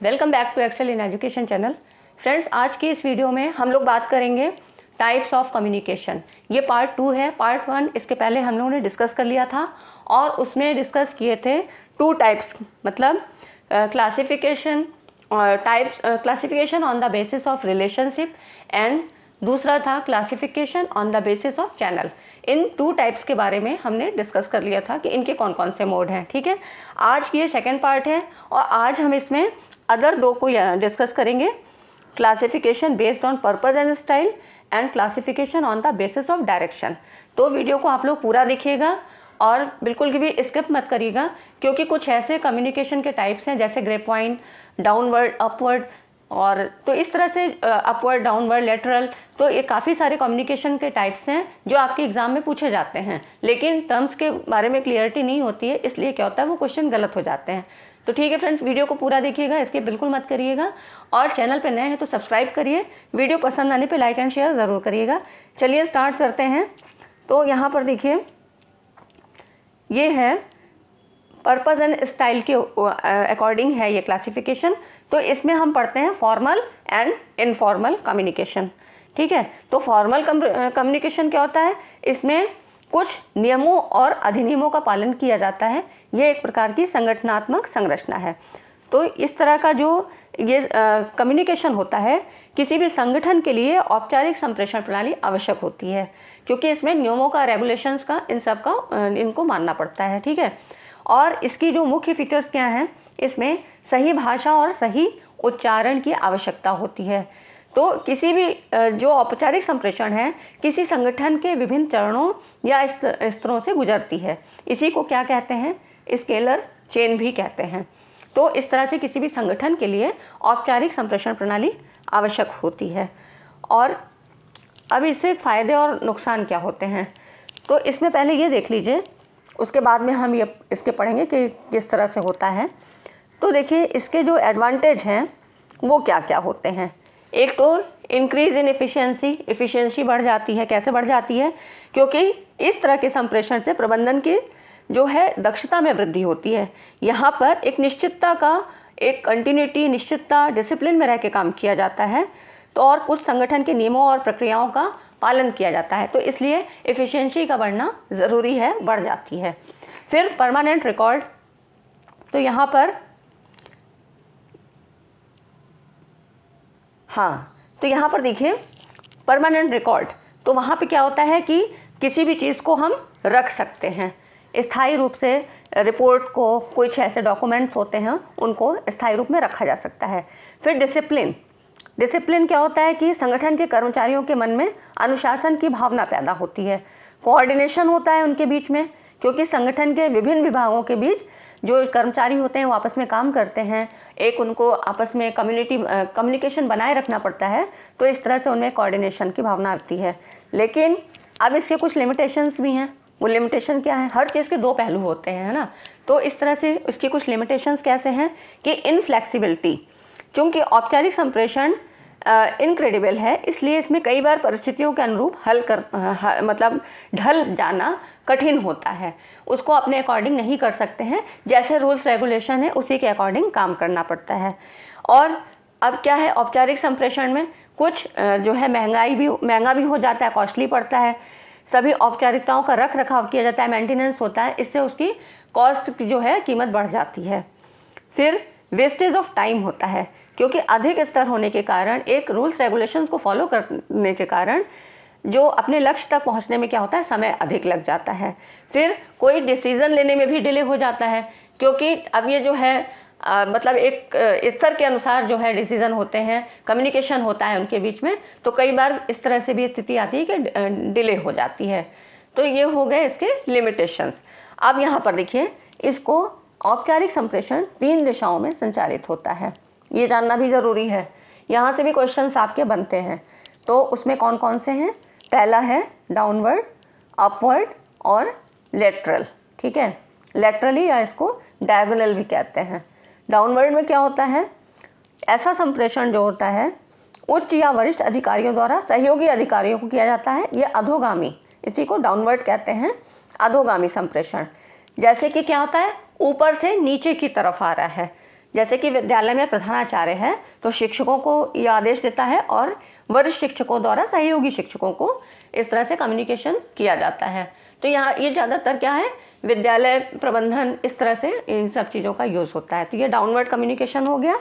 Welcome back to excel in education channel. Friends, आज की इस वीडियो में हम लोग बात करेंगे टाइप्स ऑफ कम्युनिकेशन। ये पार्ट 2 है। पार्ट 1 इसके पहले हम लोगों ने डिस्कस कर लिया था और उसमें डिस्कस किए थे 2 टाइप्स, मतलब क्लासिफिकेशन और types, classification on the basis of relationship and दूसरा था classification on the basis of channel. In 2 types के बारे में हमने डिस्कस कर लिया था कि इनके कौन कौन से मोड हैं। ठीक है, आज की ये सेकेंड पार्ट है और आज हम इसमें अदर 2 को डिस्कस करेंगे, classification based on purpose and style and classification on the basis of direction. तो वीडियो को आप लोग पूरा देखिएगा और बिल्कुल भी स्किप मत करिएगा, क्योंकि कुछ ऐसे कम्युनिकेशन के टाइप्स हैं जैसे ग्रेप वाइन, डाउनवर्ड, अपवर्ड, और तो इस तरह से अपवर्ड, डाउनवर्ड, लेटरल, तो ये काफ़ी सारे कम्युनिकेशन के टाइप्स हैं जो आपके एग्जाम में पूछे जाते हैं, लेकिन टर्म्स के बारे में क्लियरिटी नहीं होती है, इसलिए क्या होता है वो क्वेश्चन गलत हो जाते हैं। तो ठीक है फ्रेंड्स, वीडियो को पूरा देखिएगा, इसके बिल्कुल मत करिएगा और चैनल पे नए हैं तो सब्सक्राइब करिए। वीडियो पसंद आने पे लाइक एंड शेयर ज़रूर करिएगा। चलिए स्टार्ट करते हैं। तो यहाँ पर देखिए, ये है पर्पस एंड स्टाइल के अकॉर्डिंग है ये क्लासिफिकेशन। तो इसमें हम पढ़ते हैं फॉर्मल एंड इनफॉर्मल कम्युनिकेशन। ठीक है, तो फॉर्मल कम्युनिकेशन क्या होता है, इसमें कुछ नियमों और अधिनियमों का पालन किया जाता है। ये एक प्रकार की संगठनात्मक संरचना है। तो इस तरह का जो ये कम्युनिकेशन होता है, किसी भी संगठन के लिए औपचारिक संप्रेषण प्रणाली आवश्यक होती है, क्योंकि इसमें नियमों का, रेगुलेशंस का, इन सब का इनको मानना पड़ता है। ठीक है, और इसकी जो मुख्य फीचर्स क्या हैं, इसमें सही भाषा और सही उच्चारण की आवश्यकता होती है। तो किसी भी जो औपचारिक संप्रेषण है किसी संगठन के विभिन्न चरणों या स्तरों से गुजरती है। इसी को क्या कहते हैं, स्केलर चेन भी कहते हैं। तो इस तरह से किसी भी संगठन के लिए औपचारिक संप्रेषण प्रणाली आवश्यक होती है। और अब इससे फ़ायदे और नुकसान क्या होते हैं, तो इसमें पहले ये देख लीजिए, उसके बाद में हम ये इसके पढ़ेंगे कि किस तरह से होता है। तो देखिए, इसके जो एडवांटेज हैं वो क्या क्या होते हैं। एक तो इंक्रीज़ इन एफिशिएंसी बढ़ जाती है। कैसे बढ़ जाती है, क्योंकि इस तरह के संप्रेषण से प्रबंधन की जो है दक्षता में वृद्धि होती है। यहाँ पर एक निश्चितता का, एक कंटिन्यूटी, निश्चितता, डिसिप्लिन में रह के काम किया जाता है। तो और कुछ संगठन के नियमों और प्रक्रियाओं का पालन किया जाता है, तो इसलिए एफिशिएंसी का बढ़ना ज़रूरी है, बढ़ जाती है। फिर परमानेंट रिकॉर्ड, तो यहाँ पर तो यहाँ पर देखिए परमानेंट रिकॉर्ड, तो वहाँ पे क्या होता है कि किसी भी चीज़ को हम रख सकते हैं स्थायी रूप से। रिपोर्ट को, कुछ ऐसे डॉक्यूमेंट्स होते हैं उनको स्थायी रूप में रखा जा सकता है। फिर डिसिप्लिन क्या होता है कि संगठन के कर्मचारियों के मन में अनुशासन की भावना पैदा होती है। कोऑर्डिनेशन होता है उनके बीच में, क्योंकि संगठन के विभिन्न विभागों के बीच जो कर्मचारी होते हैं वो आपस में काम करते हैं, एक उनको आपस में कम्युनिकेशन बनाए रखना पड़ता है, तो इस तरह से उनमें कोऑर्डिनेशन की भावना आती है। लेकिन अब इसके कुछ लिमिटेशंस भी हैं। वो लिमिटेशन क्या है, हर चीज़ के 2 पहलू होते हैं, है ना। तो इस तरह से उसकी कुछ लिमिटेशंस कैसे हैं कि इनफ्लेक्सिबिलिटी, चूँकि औपचारिक संप्रेषण इनक्रेडिबल है, इसलिए इसमें कई बार परिस्थितियों के अनुरूप मतलब ढल जाना कठिन होता है। उसको अपने अकॉर्डिंग नहीं कर सकते हैं, जैसे रूल्स रेगुलेशन है उसी के अकॉर्डिंग काम करना पड़ता है। और अब क्या है, औपचारिक संप्रेषण में कुछ जो है महंगा भी हो जाता है, कॉस्टली पड़ता है। सभी औपचारिकताओं का रख रखाव किया जाता है, मेंटेनेंस होता है, इससे उसकी कॉस्ट की जो है कीमत बढ़ जाती है। फिर वेस्टेज ऑफ टाइम होता है, क्योंकि अधिक स्तर होने के कारण, एक रूल्स रेगुलेशंस को फॉलो करने के कारण जो अपने लक्ष्य तक पहुंचने में क्या होता है, समय अधिक लग जाता है। फिर कोई डिसीज़न लेने में भी डिले हो जाता है, क्योंकि अब ये जो है मतलब एक स्तर के अनुसार जो है डिसीज़न होते हैं, कम्युनिकेशन होता है उनके बीच में, तो कई बार इस तरह से भी स्थिति आती है कि डिले हो जाती है। तो ये हो गए इसके लिमिटेशंस। अब यहाँ पर देखिए, इसको औपचारिक संप्रेषण 3 दिशाओं में संचालित होता है, ये जानना भी ज़रूरी है। यहाँ से भी क्वेश्चंस आपके बनते हैं। तो उसमें कौन कौन से हैं, पहला है डाउनवर्ड, अपवर्ड और लेटरल। ठीक है, लेटरली या इसको डायगोनल भी कहते हैं। डाउनवर्ड में क्या होता है, ऐसा संप्रेषण जो होता है उच्च या वरिष्ठ अधिकारियों द्वारा सहयोगी अधिकारियों को किया जाता है। ये अधोगामी, इसी को डाउनवर्ड कहते हैं, अधोगामी संप्रेषण। जैसे कि क्या होता है, ऊपर से नीचे की तरफ आ रहा है, जैसे कि विद्यालय में प्रधानाचार्य है तो शिक्षकों को यह आदेश देता है और वरिष्ठ शिक्षकों द्वारा सहयोगी शिक्षकों को इस तरह से कम्युनिकेशन किया जाता है। तो यहाँ ये ज़्यादातर क्या है, विद्यालय प्रबंधन इस तरह से इन सब चीज़ों का यूज़ होता है। तो ये डाउनवर्ड कम्युनिकेशन हो गया।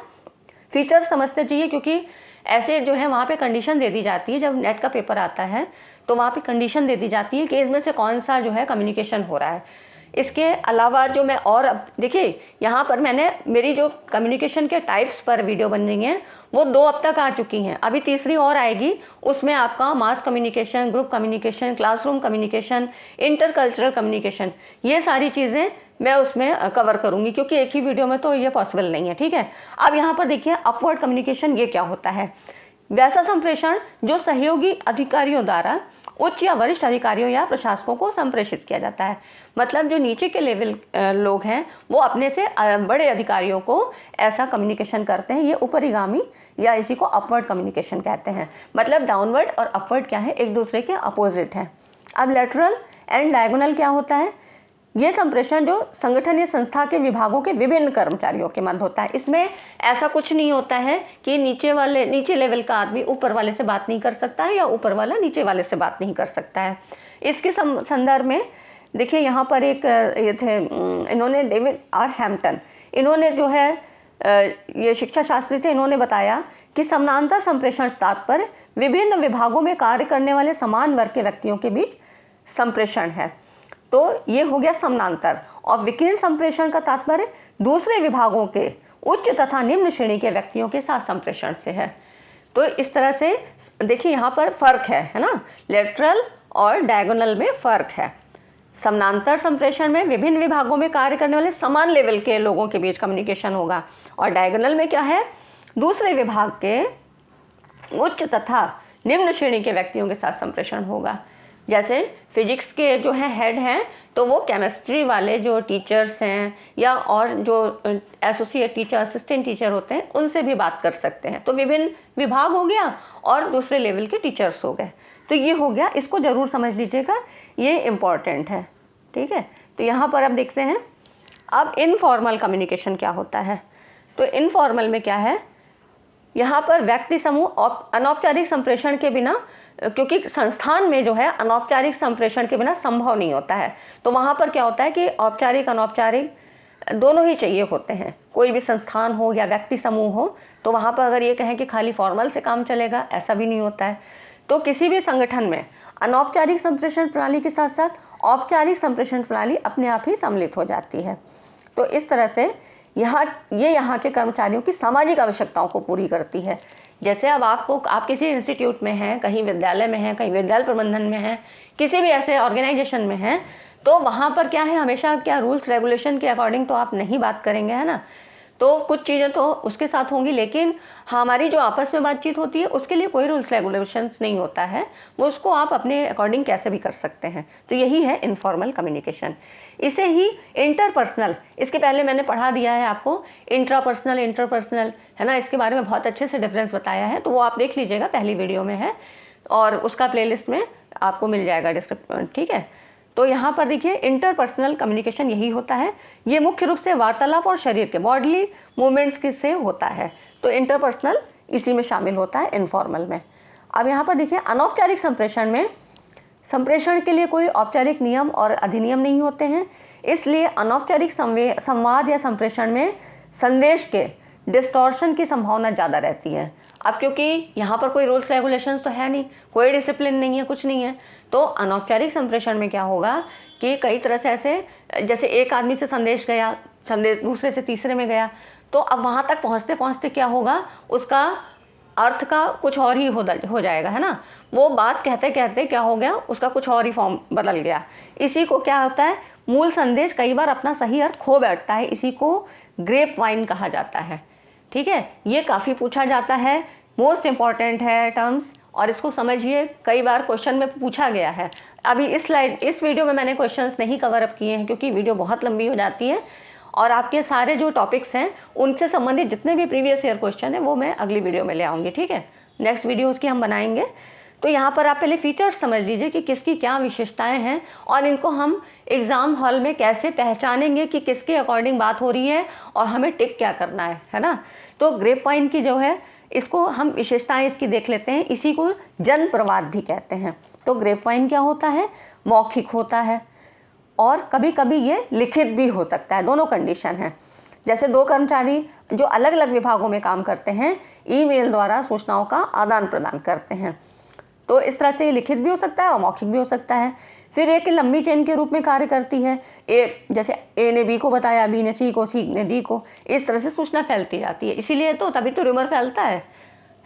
फीचर्स समझते चाहिए, क्योंकि ऐसे जो है वहाँ पे कंडीशन दे दी जाती है। जब नेट का पेपर आता है तो वहाँ पे कंडीशन दे दी जाती है कि इसमें से कौन सा जो है कम्युनिकेशन हो रहा है। इसके अलावा जो मैं और अब देखिए यहाँ पर मैंने मेरी जो कम्युनिकेशन के टाइप्स पर वीडियो बन रही हैं वो 2 अब तक आ चुकी हैं, अभी तीसरी और आएगी। उसमें आपका mass communication, group communication, classroom communication, intercultural communication, ये सारी चीज़ें मैं उसमें कवर करूँगी, क्योंकि एक ही वीडियो में तो ये पॉसिबल नहीं है। ठीक है, अब यहाँ पर देखिए अपवर्ड कम्युनिकेशन ये क्या होता है। वैसा संप्रेषण जो सहयोगी अधिकारियों द्वारा उच्च या वरिष्ठ अधिकारियों या प्रशासकों को संप्रेषित किया जाता है। मतलब जो नीचे के लेवल लोग हैं वो अपने से बड़े अधिकारियों को ऐसा कम्युनिकेशन करते हैं। ये ऊपरीगामी या इसी को अपवर्ड कम्युनिकेशन कहते हैं। मतलब डाउनवर्ड और अपवर्ड क्या है, एक दूसरे के अपोजिट है। अब लेटरल एंड डायगोनल क्या होता है, ये संप्रेषण जो संगठन या संस्था के विभागों के विभिन्न कर्मचारियों के मध्य होता है। इसमें ऐसा कुछ नहीं होता है कि नीचे लेवल का आदमी ऊपर वाले से बात नहीं कर सकता है या ऊपर वाला नीचे वाले से बात नहीं कर सकता है। इसके संदर्भ में देखिए यहाँ पर एक ये थे, इन्होंने डेविड आर हैम्पटन, इन्होंने जो है ये शिक्षा शास्त्री थे, इन्होंने बताया कि समानांतर संप्रेषण तात्पर्य विभिन्न विभागों में कार्य करने वाले समान वर्ग के व्यक्तियों के बीच संप्रेषण है। तो ये हो गया समानांतर। और विकिरण संप्रेषण का तात्पर्य दूसरे विभागों के उच्च तथा निम्न श्रेणी के व्यक्तियों के साथ संप्रेषण से है। तो इस तरह से देखिए यहाँ पर फर्क है ना, लेटरल और डायगोनल में फर्क है। समानांतर संप्रेषण में विभिन्न विभागों में कार्य करने वाले समान लेवल के लोगों के बीच कम्युनिकेशन होगा, और डायगोनल में क्या है, दूसरे विभाग के उच्च तथा निम्न श्रेणी के व्यक्तियों के साथ संप्रेषण होगा। जैसे फिजिक्स के जो है हेड हैं तो वो केमिस्ट्री वाले जो टीचर्स हैं या और जो एसोसिएट टीचर, असिस्टेंट टीचर होते हैं उनसे भी बात कर सकते हैं। तो विभिन्न विभाग हो गया और दूसरे लेवल के टीचर्स हो गए। तो ये हो गया, इसको ज़रूर समझ लीजिएगा, ये इम्पॉर्टेंट है। ठीक है, तो यहाँ पर अब देखते हैं अब इनफॉर्मल कम्युनिकेशन क्या होता है। तो इनफॉर्मल में क्या है, यहाँ पर व्यक्ति समूह अनौपचारिक संप्रेषण के बिना, क्योंकि संस्थान में जो है अनौपचारिक संप्रेषण के बिना संभव नहीं होता है, तो वहाँ पर क्या होता है कि औपचारिक अनौपचारिक दोनों ही चाहिए होते हैं। कोई भी संस्थान हो या व्यक्ति समूह हो, तो वहाँ पर अगर ये कहें कि खाली फॉर्मल से काम चलेगा, ऐसा भी नहीं होता है। तो किसी भी संगठन में अनौपचारिक संप्रेषण प्रणाली के साथ साथ औपचारिक संप्रेषण प्रणाली अपने आप ही सम्मिलित हो जाती है। तो इस तरह से यहाँ के कर्मचारियों की सामाजिक आवश्यकताओं को पूरी करती है। जैसे अब आप किसी इंस्टीट्यूट में हैं, कहीं विद्यालय में हैं, कहीं विद्यालय प्रबंधन में हैं, किसी भी ऐसे ऑर्गेनाइजेशन में हैं, तो वहाँ पर क्या है, हमेशा क्या रूल्स रेगुलेशन के अकॉर्डिंग तो आप नहीं बात करेंगे, है ना। तो कुछ चीज़ें तो उसके साथ होंगी, लेकिन हमारी जो आपस में बातचीत होती है उसके लिए कोई रूल्स रेगुलेशंस नहीं होता है, वो उसको आप अपने अकॉर्डिंग कैसे भी कर सकते हैं। तो यही है इनफॉर्मल कम्युनिकेशन। इसे ही इंटरपर्सनल, इसके पहले मैंने पढ़ा दिया है आपको, इंट्रापर्सनल, इंटरपर्सनल, है ना, इसके बारे में बहुत अच्छे से डिफरेंस बताया है, तो वो आप देख लीजिएगा, पहली वीडियो में है और उसका प्लेलिस्ट में आपको मिल जाएगा डिस्क्रिप्शन। ठीक है, तो यहाँ पर देखिए इंटरपर्सनल कम्युनिकेशन यही होता है। ये मुख्य रूप से वार्तालाप और शरीर के बॉडली मूवमेंट्स के से होता है। तो इंटरपर्सनल इसी में शामिल होता है इनफॉर्मल में। अब यहाँ पर देखिए अनौपचारिक संप्रेषण में संप्रेषण के लिए कोई औपचारिक नियम और अधिनियम नहीं होते हैं, इसलिए अनौपचारिक संवाद या संप्रेषण में संदेश के डिस्टॉर्शन की संभावना ज़्यादा रहती है। अब क्योंकि यहाँ पर कोई रूल्स रेगुलेशंस तो है नहीं, कोई डिसिप्लिन नहीं है, कुछ नहीं है, तो अनौपचारिक संप्रेषण में क्या होगा कि कई तरह से ऐसे, जैसे एक आदमी से संदेश गया, संदेश दूसरे से तीसरे में गया, तो अब वहाँ तक पहुँचते पहुँचते क्या होगा, उसका अर्थ का कुछ और ही हो जाएगा, है ना। वो बात कहते कहते क्या हो गया, उसका कुछ और ही फॉर्म बदल गया। इसी को क्या होता है, मूल संदेश कई बार अपना सही अर्थ खो बैठता है, इसी को ग्रेप वाइन कहा जाता है। ठीक है, ये काफ़ी पूछा जाता है, मोस्ट इम्पॉर्टेंट है टर्म्स, और इसको समझिए, कई बार क्वेश्चन में पूछा गया है। अभी इस वीडियो में मैंने क्वेश्चंस नहीं कवर अप किए हैं क्योंकि वीडियो बहुत लंबी हो जाती है, और आपके सारे जो टॉपिक्स हैं उनसे संबंधित जितने भी प्रीवियस ईयर क्वेश्चन हैं वो मैं अगली वीडियो में ले आऊँगी। ठीक है, नेक्स्ट वीडियो उसकी हम बनाएंगे। तो यहाँ पर आप पहले फीचर्स समझ लीजिए कि किसकी क्या विशेषताएं हैं और इनको हम एग्ज़ाम हॉल में कैसे पहचानेंगे कि किसके अकॉर्डिंग बात हो रही है और हमें टिक क्या करना है ना। तो ग्रेप वाइन की जो है इसको हम विशेषताएं इसकी देख लेते हैं। इसी को जन प्रवाद भी कहते हैं। तो ग्रेप वाइन क्या होता है, मौखिक होता है और कभी कभी ये लिखित भी हो सकता है, दोनों कंडीशन है। जैसे दो कर्मचारी जो अलग अलग विभागों में काम करते हैं ईमेल द्वारा सूचनाओं का आदान प्रदान करते हैं, तो इस तरह से ये लिखित भी हो सकता है और मौखिक भी हो सकता है। फिर एक लंबी चेन के रूप में कार्य करती है। जैसे ए ने बी को बताया, बी ने सी को, सी ने डी को, इस तरह से सूचना फैलती जाती है। इसीलिए तो तभी तो रूमर फैलता है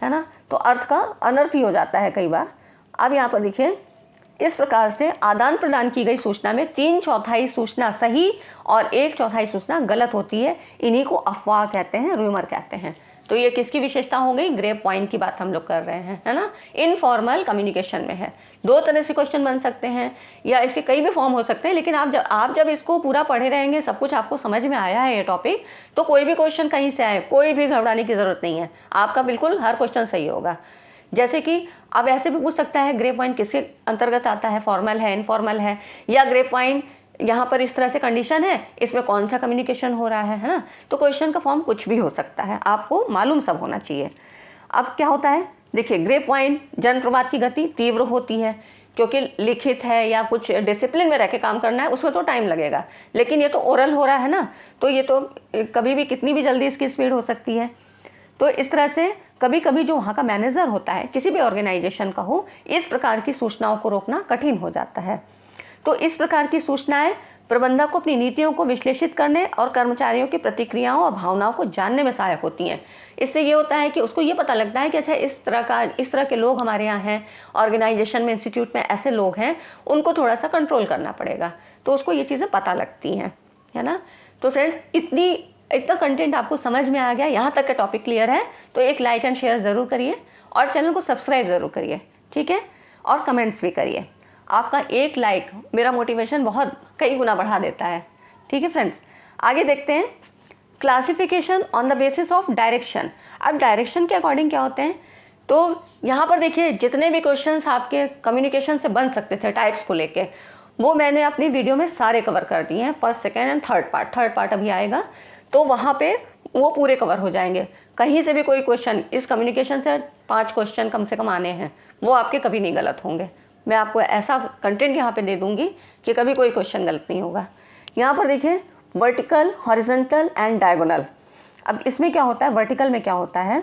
ना। तो अर्थ का अनर्थ ही हो जाता है कई बार। अब यहाँ पर देखिए, इस प्रकार से आदान प्रदान की गई सूचना में 3/4 सूचना सही और 1/4 सूचना गलत होती है। इन्हीं को अफवाह कहते हैं, रूमर कहते हैं। तो ये किसकी विशेषता हो गई, ग्रेप वाइन की बात हम लोग कर रहे हैं, है ना। इनफॉर्मल कम्युनिकेशन में है। दो तरह से क्वेश्चन बन सकते हैं या इसके कई भी फॉर्म हो सकते हैं, लेकिन आप जब इसको पूरा पढ़े रहेंगे, सब कुछ आपको समझ में आया है ये टॉपिक, तो कोई भी क्वेश्चन कहीं से आए कोई भी घबराने की ज़रूरत नहीं है। आपका बिल्कुल हर क्वेश्चन सही होगा। जैसे कि अब ऐसे भी पूछ सकता है ग्रेप वाइन किसके अंतर्गत आता है, फॉर्मल है, इनफॉर्मल है, या ग्रेप वाइन यहाँ पर इस तरह से कंडीशन है, इसमें कौन सा कम्युनिकेशन हो रहा है ना। तो क्वेश्चन का फॉर्म कुछ भी हो सकता है, आपको मालूम सब होना चाहिए। अब क्या होता है, देखिए ग्रेप वाइन जन प्रवाद की गति तीव्र होती है, क्योंकि लिखित है या कुछ डिसिप्लिन में रह के काम करना है, उसमें तो टाइम लगेगा। लेकिन ये तो ओरल हो रहा है ना, तो ये तो कभी भी कितनी भी जल्दी इसकी स्पीड हो सकती है। तो इस तरह से कभी कभी जो वहाँ का मैनेजर होता है, किसी भी ऑर्गेनाइजेशन का हो, इस प्रकार की सूचनाओं को रोकना कठिन हो जाता है। तो इस प्रकार की सूचनाएं प्रबंधक को अपनी नीतियों को विश्लेषित करने और कर्मचारियों की प्रतिक्रियाओं और भावनाओं को जानने में सहायक होती हैं। इससे ये होता है कि उसको ये पता लगता है कि अच्छा इस तरह के लोग हमारे यहाँ हैं, ऑर्गेनाइजेशन में, इंस्टीट्यूट में ऐसे लोग हैं, उनको थोड़ा सा कंट्रोल करना पड़ेगा। तो उसको ये चीज़ें पता लगती हैं, है ना। तो फ्रेंड्स, इतना कंटेंट आपको समझ में आ गया, यहाँ तक का टॉपिक क्लियर है, तो एक लाइक एंड शेयर ज़रूर करिए और चैनल को सब्सक्राइब ज़रूर करिए, ठीक है। और कमेंट्स भी करिए। आपका एक लाइक मेरा मोटिवेशन बहुत कई गुना बढ़ा देता है, ठीक है फ्रेंड्स। आगे देखते हैं, classification on the basis of direction. अब डायरेक्शन के अकॉर्डिंग क्या होते हैं, तो यहाँ पर देखिए जितने भी क्वेश्चंस आपके कम्युनिकेशन से बन सकते थे टाइप्स को लेके, वो मैंने अपनी वीडियो में सारे कवर कर दिए हैं। First, second and third part अभी आएगा, तो वहाँ पे वो पूरे कवर हो जाएंगे। कहीं से भी कोई क्वेश्चन, इस कम्युनिकेशन से 5 क्वेश्चन कम से कम आने हैं, वो आपके कभी नहीं गलत होंगे। मैं आपको ऐसा कंटेंट यहाँ पे दे दूँगी कि कभी कोई क्वेश्चन गलत नहीं होगा। यहाँ पर देखिए, वर्टिकल, हॉरिजॉन्टल एंड डायगोनल। अब इसमें क्या होता है, वर्टिकल में क्या होता है,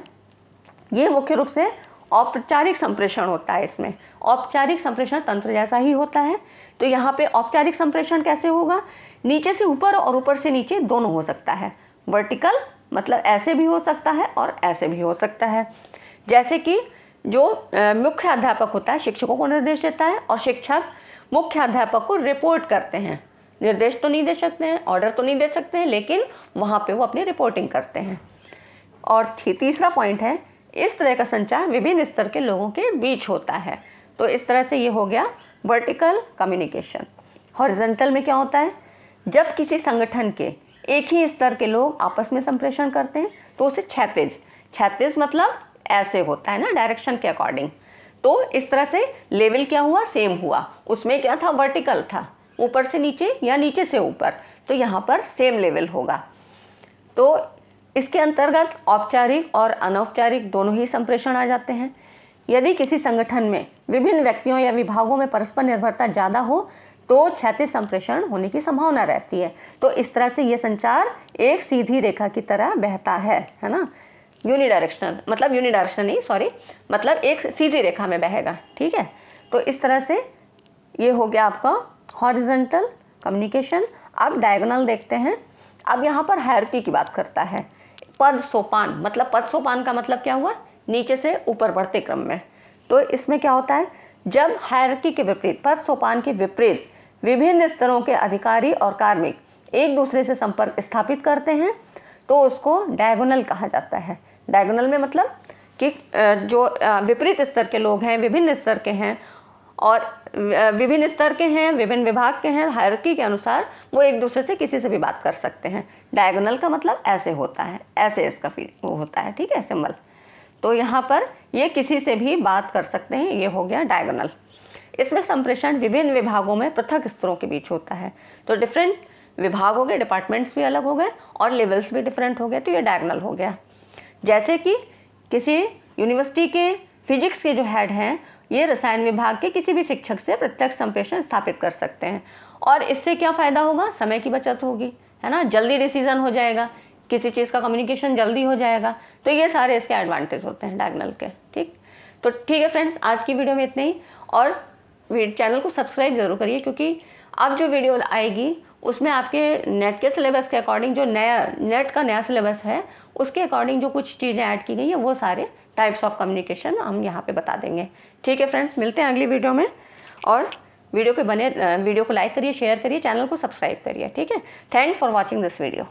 ये मुख्य रूप से औपचारिक संप्रेषण होता है। इसमें औपचारिक संप्रेषण तंत्र जैसा ही होता है। तो यहाँ पे औपचारिक संप्रेषण कैसे होगा, नीचे से ऊपर और ऊपर से नीचे दोनों हो सकता है। वर्टिकल मतलब ऐसे भी हो सकता है और ऐसे भी हो सकता है। जैसे कि जो मुख्य अध्यापक होता है शिक्षकों को निर्देश देता है और शिक्षक मुख्य अध्यापक को रिपोर्ट करते हैं। निर्देश तो नहीं दे सकते हैं, ऑर्डर तो नहीं दे सकते हैं, लेकिन वहाँ पे वो अपनी रिपोर्टिंग करते हैं। और तीसरा पॉइंट है, इस तरह का संचार विभिन्न स्तर के लोगों के बीच होता है। तो इस तरह से ये हो गया वर्टिकल कम्युनिकेशन। हॉरिजॉन्टल में क्या होता है, जब किसी संगठन के एक ही स्तर के लोग आपस में संप्रेषण करते हैं तो उसे क्षैतिज मतलब ऐसे होता है ना, डायरेक्शन के अकॉर्डिंग। तो इस तरह से लेवल क्या हुआ, सेम हुआ। उसमें क्या था, वर्टिकल था, ऊपर से नीचे या नीचे से ऊपर, तो यहाँ पर सेम लेवल होगा। तो इसके अंतर्गत औपचारिक और अनौपचारिक दोनों ही संप्रेषण आ जाते हैं। यदि किसी संगठन में विभिन्न व्यक्तियों या विभागों में परस्पर निर्भरता ज़्यादा हो तो क्षैतिज संप्रेषण होने की संभावना रहती है। तो इस तरह से ये संचार एक सीधी रेखा की तरह बहता है ना। मतलब एक सीधी रेखा में बहेगा, ठीक है। तो इस तरह से ये हो गया आपका हॉरिजॉन्टल कम्युनिकेशन। अब डायगोनल देखते हैं। अब यहाँ पर हायरार्की की बात करता है। पद सोपान का मतलब क्या हुआ, नीचे से ऊपर बढ़ते क्रम में। तो इसमें क्या होता है, जब हायरार्की के विपरीत, पद सोपान के विपरीत विभिन्न स्तरों के अधिकारी और कार्मिक एक दूसरे से संपर्क स्थापित करते हैं तो उसको डायगोनल कहा जाता है। डायगोनल में मतलब कि जो विपरीत स्तर के लोग हैं, विभिन्न स्तर के हैं और विभिन्न स्तर के हैं, विभिन्न विभाग के हैं, हायरार्की के अनुसार वो एक दूसरे से किसी से भी बात कर सकते हैं। डायगोनल का मतलब ऐसे होता है, ऐसे इसका वो होता है, ठीक है, सिंबल। तो यहाँ पर ये किसी से भी बात कर सकते हैं, ये हो गया डायगोनल। इसमें संप्रेषण विभिन्न विभागों में पृथक स्तरों के बीच होता है। तो डिफरेंट विभाग हो गए, डिपार्टमेंट्स भी अलग हो गए और लेवल्स भी डिफरेंट हो गए, तो ये डायगोनल हो गया। जैसे कि किसी यूनिवर्सिटी के फिजिक्स के जो हेड हैं, ये रसायन विभाग के किसी भी शिक्षक से प्रत्यक्ष संप्रेषण स्थापित कर सकते हैं। और इससे क्या फ़ायदा होगा? समय की बचत होगी, है ना, जल्दी डिसीजन हो जाएगा, किसी चीज़ का कम्युनिकेशन जल्दी हो जाएगा। तो ये सारे इसके एडवांटेज होते हैं डायगोनल के। ठीक, तो ठीक है फ्रेंड्स, आज की वीडियो में इतना ही। और चैनल को सब्सक्राइब जरूर करिए, क्योंकि अब जो वीडियो आएगी उसमें आपके नेट के सिलेबस के अकॉर्डिंग, जो नेट का नया सिलेबस है उसके अकॉर्डिंग जो कुछ चीज़ें ऐड की गई हैं, वो सारे टाइप्स ऑफ कम्युनिकेशन हम यहाँ पे बता देंगे। ठीक है फ्रेंड्स, मिलते हैं अगली वीडियो में। और वीडियो को लाइक करिए, शेयर करिए, चैनल को सब्सक्राइब करिए। ठीक है, thanks for watching this video.